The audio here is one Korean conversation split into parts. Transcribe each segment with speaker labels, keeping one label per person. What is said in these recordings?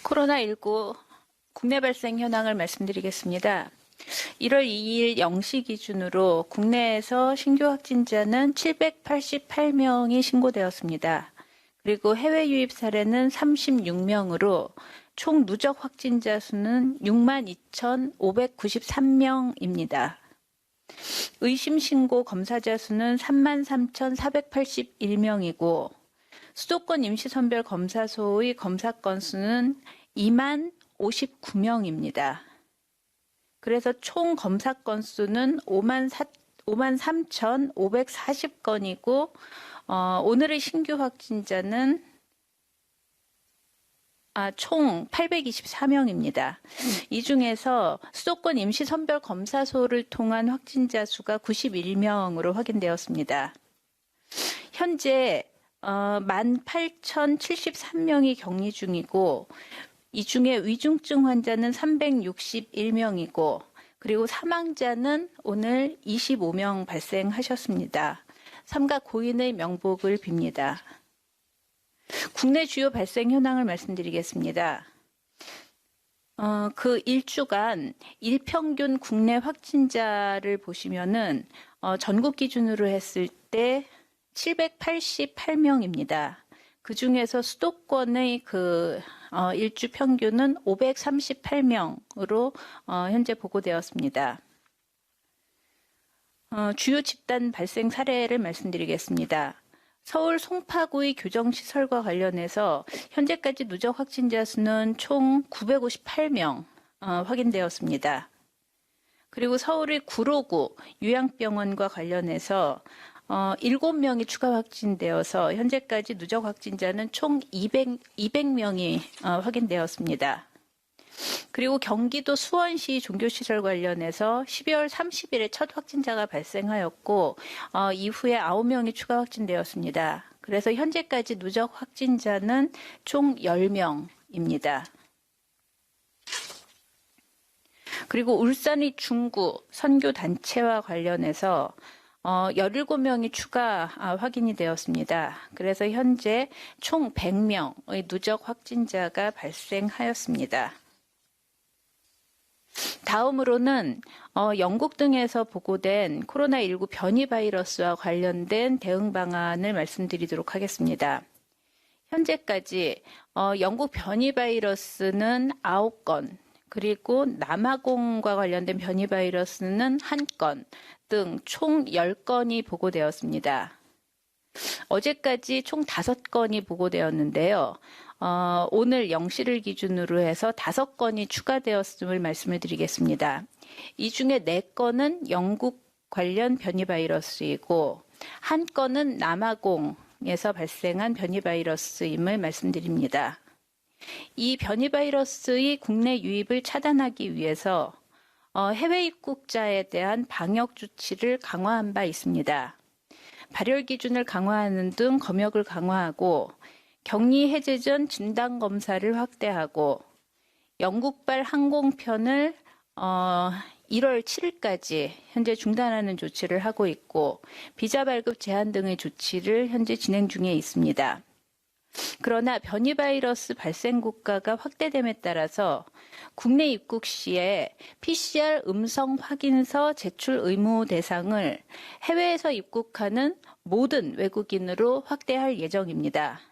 Speaker 1: 코로나19 국내 발생 현황을 말씀드리겠습니다. 1월 2일 0시 기준으로 국내에서 신규 확진자는 788명이 신고되었습니다. 그리고 해외 유입 사례는 36명으로 총 누적 확진자 수는 62,593명입니다. 의심 신고 검사자 수는 33,481명이고 수도권 임시선별 검사소의 검사 건수는 2만 59명입니다. 그래서 총 검사 건수는 5만 3,540건이고 오늘의 신규 확진자는 총 824명입니다. 이 중에서 수도권 임시선별 검사소를 통한 확진자 수가 91명으로 확인되었습니다. 현재 18,073명이 격리 중이고 이 중에 위중증 환자는 361명이고 그리고 사망자는 오늘 25명 발생하셨습니다. 삼가 고인의 명복을 빕니다. 국내 주요 발생 현황을 말씀드리겠습니다. 그 일주간 일평균 국내 확진자를 보시면은 전국 기준으로 했을 때 788명입니다. 그 중에서 수도권의 일주 평균은 538명으로 현재 보고되었습니다. 주요 집단 발생 사례를 말씀드리겠습니다. 서울 송파구의 교정시설과 관련해서 현재까지 누적 확진자 수는 총 958명 확인되었습니다. 그리고 서울의 구로구 요양병원과 관련해서 7명이 추가 확진되어서 현재까지 누적 확진자는 총 200명이 확인되었습니다. 그리고 경기도 수원시 종교시설 관련해서 12월 30일에 첫 확진자가 발생하였고 이후에 9명이 추가 확진되었습니다. 그래서 현재까지 누적 확진자는 총 10명입니다. 그리고 울산의 중구 선교단체와 관련해서 17명이 추가 확인이 되었습니다. 그래서 현재 총 100명의 누적 확진자가 발생하였습니다. 다음으로는 영국 등에서 보고된 코로나19 변이 바이러스와 관련된 대응 방안을 말씀드리도록 하겠습니다. 현재까지 영국 변이 바이러스는 9건, 그리고 남아공과 관련된 변이 바이러스는 1건 등 총 10건이 보고되었습니다. 어제까지 총 5건이 보고되었는데요. 오늘 0시를 기준으로 해서 5건이 추가되었음을 말씀을 드리겠습니다. 이 중에 4건은 영국 관련 변이 바이러스이고 1건은 남아공에서 발생한 변이 바이러스임을 말씀드립니다. 이 변이 바이러스의 국내 유입을 차단하기 위해서 해외 입국자에 대한 방역 조치를 강화한 바 있습니다. 발열 기준을 강화하는 등 검역을 강화하고 격리 해제 전 진단 검사를 확대하고 영국발 항공편을 1월 7일까지 현재 중단하는 조치를 하고 있고 비자 발급 제한 등의 조치를 현재 진행 중에 있습니다. 그러나 변이 바이러스 발생 국가가 확대됨에 따라서 국내 입국 시에 PCR 음성 확인서 제출 의무 대상을 해외에서 입국하는 모든 외국인으로 확대할 예정입니다.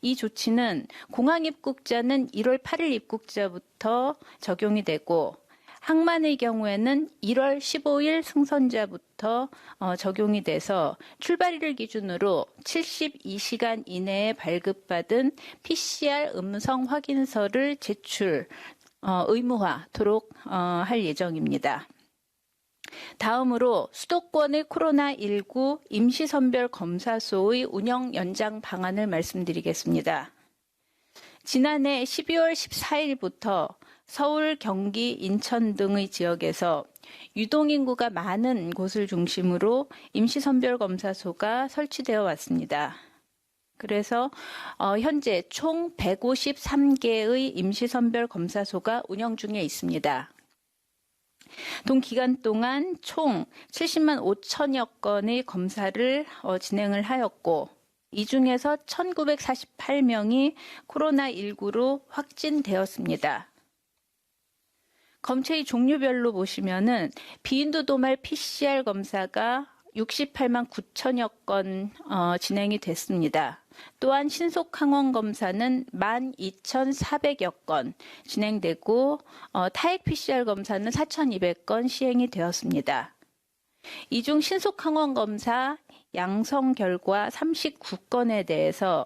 Speaker 1: 이 조치는 공항 입국자는 1월 8일 입국자부터 적용이 되고 항만의 경우에는 1월 15일 승선자부터 적용이 돼서 출발일을 기준으로 72시간 이내에 발급받은 PCR 음성 확인서를 제출 의무화토록 할 예정입니다. 다음으로 수도권의 코로나19 임시선별 검사소의 운영 연장 방안을 말씀드리겠습니다. 지난해 12월 14일부터 서울, 경기, 인천 등의 지역에서 유동인구가 많은 곳을 중심으로 임시선별검사소가 설치되어 왔습니다. 그래서 현재 총 153개의 임시선별검사소가 운영 중에 있습니다. 동기간 동안 총 70만 5천여 건의 검사를 진행을 하였고 이 중에서 1948명이 코로나19로 확진되었습니다. 검체의 종류별로 보시면은 비인도 도말 PCR 검사가 68만 9천여 건 진행이 됐습니다. 또한 신속 항원 검사는 12,400여 건 진행되고 타액 PCR 검사는 4,200건 시행이 되었습니다. 이 중 신속 항원 검사 양성 결과 39건에 대해서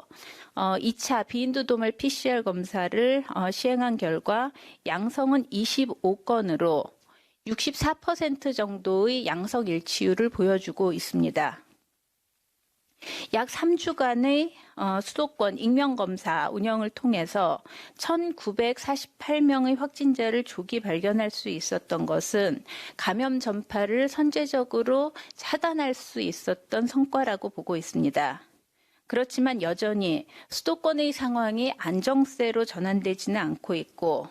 Speaker 1: 2차 비인도 도말 PCR 검사를 시행한 결과 양성은 25건으로 64% 정도의 양성 일치율을 보여주고 있습니다. 약 3주간의 수도권 익명검사 운영을 통해서 1948명의 확진자를 조기 발견할 수 있었던 것은 감염 전파를 선제적으로 차단할 수 있었던 성과라고 보고 있습니다. 그렇지만 여전히 수도권의 상황이 안정세로 전환되지는 않고 있고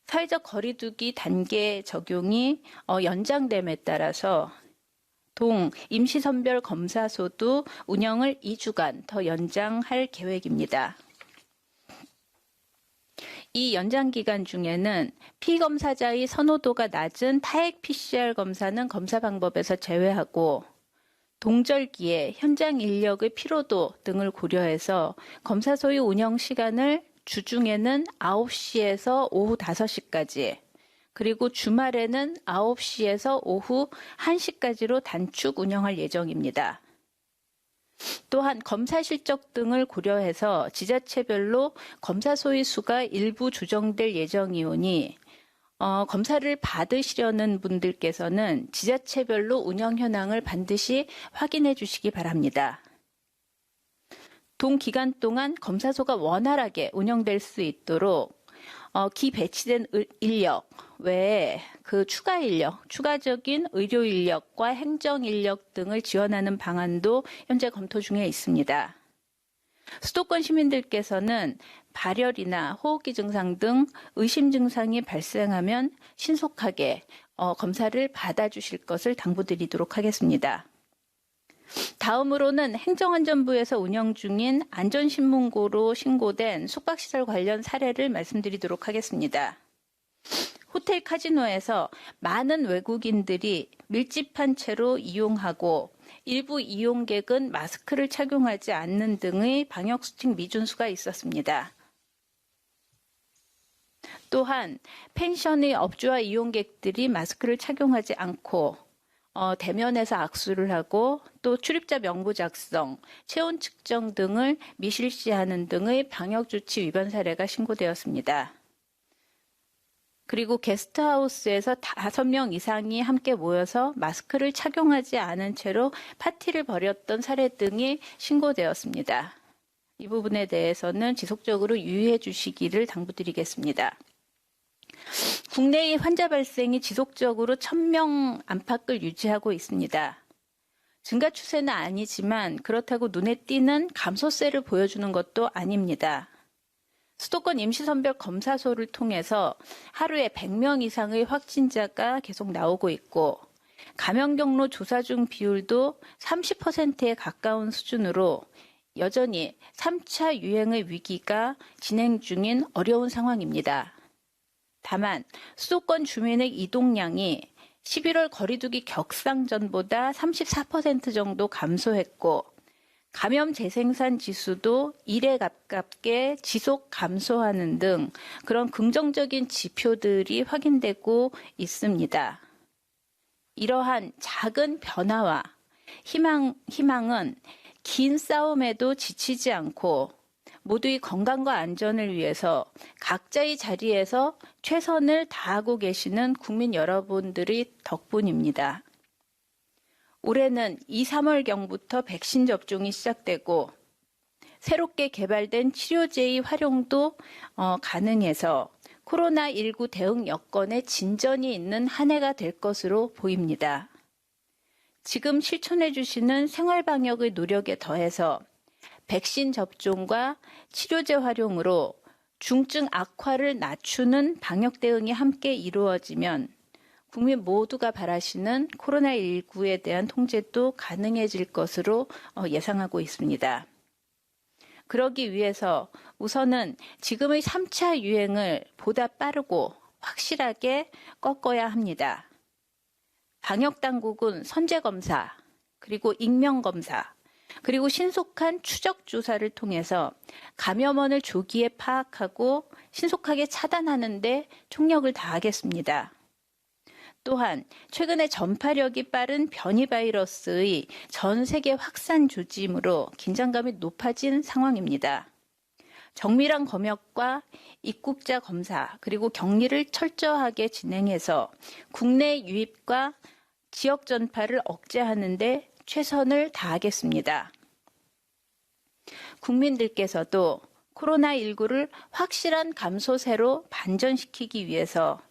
Speaker 1: 사회적 거리두기 단계 적용이 연장됨에 따라서 임시선별 검사소도 운영을 2주간 더 연장할 계획입니다. 이 연장 기간 중에는 피검사자의 선호도가 낮은 타액 PCR 검사는 검사 방법에서 제외하고 동절기에 현장 인력의 피로도 등을 고려해서 검사소의 운영 시간을 주중에는 9시에서 오후 5시까지 그리고 주말에는 9시에서 오후 1시까지로 단축 운영할 예정입니다. 또한 검사 실적 등을 고려해서 지자체별로 검사소의 수가 일부 조정될 예정이오니 검사를 받으시려는 분들께서는 지자체별로 운영 현황을 반드시 확인해 주시기 바랍니다. 동기간 동안 검사소가 원활하게 운영될 수 있도록 기배치된 인력 외에 그 추가 인력, 추가적인 의료 인력과 행정 인력 등을 지원하는 방안도 현재 검토 중에 있습니다. 수도권 시민들께서는 발열이나 호흡기 증상 등 의심 증상이 발생하면 신속하게 검사를 받아주실 것을 당부드리도록 하겠습니다. 다음으로는 행정안전부에서 운영 중인 안전신문고로 신고된 숙박시설 관련 사례를 말씀드리도록 하겠습니다. 호텔 카지노에서 많은 외국인들이 밀집한 채로 이용하고 일부 이용객은 마스크를 착용하지 않는 등의 방역수칙 미준수가 있었습니다. 또한 펜션의 업주와 이용객들이 마스크를 착용하지 않고 대면에서 악수를 하고 또 출입자 명부 작성, 체온 측정 등을 미실시하는 등의 방역조치 위반 사례가 신고되었습니다. 그리고 게스트하우스에서 5명 이상이 함께 모여서 마스크를 착용하지 않은 채로 파티를 벌였던 사례 등이 신고되었습니다. 이 부분에 대해서는 지속적으로 유의해 주시기를 당부드리겠습니다. 국내의 환자 발생이 지속적으로 1,000명 안팎을 유지하고 있습니다. 증가 추세는 아니지만 그렇다고 눈에 띄는 감소세를 보여주는 것도 아닙니다. 수도권 임시선별 검사소를 통해서 하루에 100명 이상의 확진자가 계속 나오고 있고 감염 경로 조사 중 비율도 30%에 가까운 수준으로 여전히 3차 유행의 위기가 진행 중인 어려운 상황입니다. 다만 수도권 주민의 이동량이 11월 거리두기 격상 전보다 34% 정도 감소했고 감염 재생산 지수도 1에 가깝게 지속 감소하는 등 그런 긍정적인 지표들이 확인되고 있습니다. 이러한 작은 변화와 희망은 긴 싸움에도 지치지 않고 모두의 건강과 안전을 위해서 각자의 자리에서 최선을 다하고 계시는 국민 여러분들의 덕분입니다. 올해는 2, 3월경부터 백신 접종이 시작되고 새롭게 개발된 치료제의 활용도 가능해서 코로나19 대응 여건에 진전이 있는 한 해가 될 것으로 보입니다. 지금 실천해 주시는 생활방역의 노력에 더해서 백신 접종과 치료제 활용으로 중증 악화를 낮추는 방역 대응이 함께 이루어지면 국민 모두가 바라시는 코로나19에 대한 통제도 가능해질 것으로 예상하고 있습니다. 그러기 위해서 우선은 지금의 3차 유행을 보다 빠르고 확실하게 꺾어야 합니다. 방역당국은 선제검사, 그리고 익명검사, 그리고 신속한 추적조사를 통해서 감염원을 조기에 파악하고 신속하게 차단하는 데 총력을 다하겠습니다. 또한 최근에 전파력이 빠른 변이 바이러스의 전 세계 확산 조짐으로 긴장감이 높아진 상황입니다. 정밀한 검역과 입국자 검사 그리고 격리를 철저하게 진행해서 국내 유입과 지역 전파를 억제하는 데 최선을 다하겠습니다. 국민들께서도 코로나19를 확실한 감소세로 반전시키기 위해서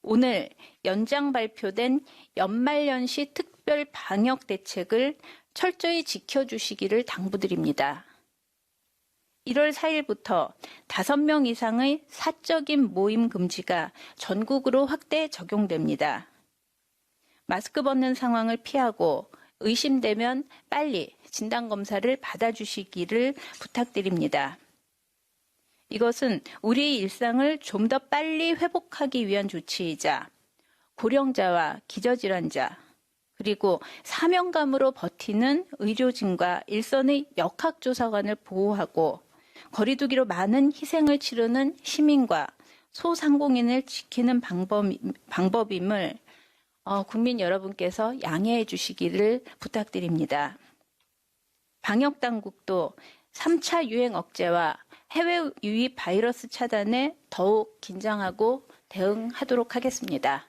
Speaker 1: 오늘 연장 발표된 연말연시 특별 방역 대책을 철저히 지켜주시기를 당부드립니다. 1월 4일부터 5명 이상의 사적인 모임 금지가 전국으로 확대 적용됩니다. 마스크 벗는 상황을 피하고 의심되면 빨리 진단검사를 받아주시기를 부탁드립니다. 이것은 우리의 일상을 좀 더 빨리 회복하기 위한 조치이자 고령자와 기저질환자 그리고 사명감으로 버티는 의료진과 일선의 역학조사관을 보호하고 거리두기로 많은 희생을 치르는 시민과 소상공인을 지키는 방법임을 국민 여러분께서 양해해 주시기를 부탁드립니다. 방역당국도 3차 유행 억제와 해외 유입 바이러스 차단에 더욱 긴장하고 대응하도록 하겠습니다.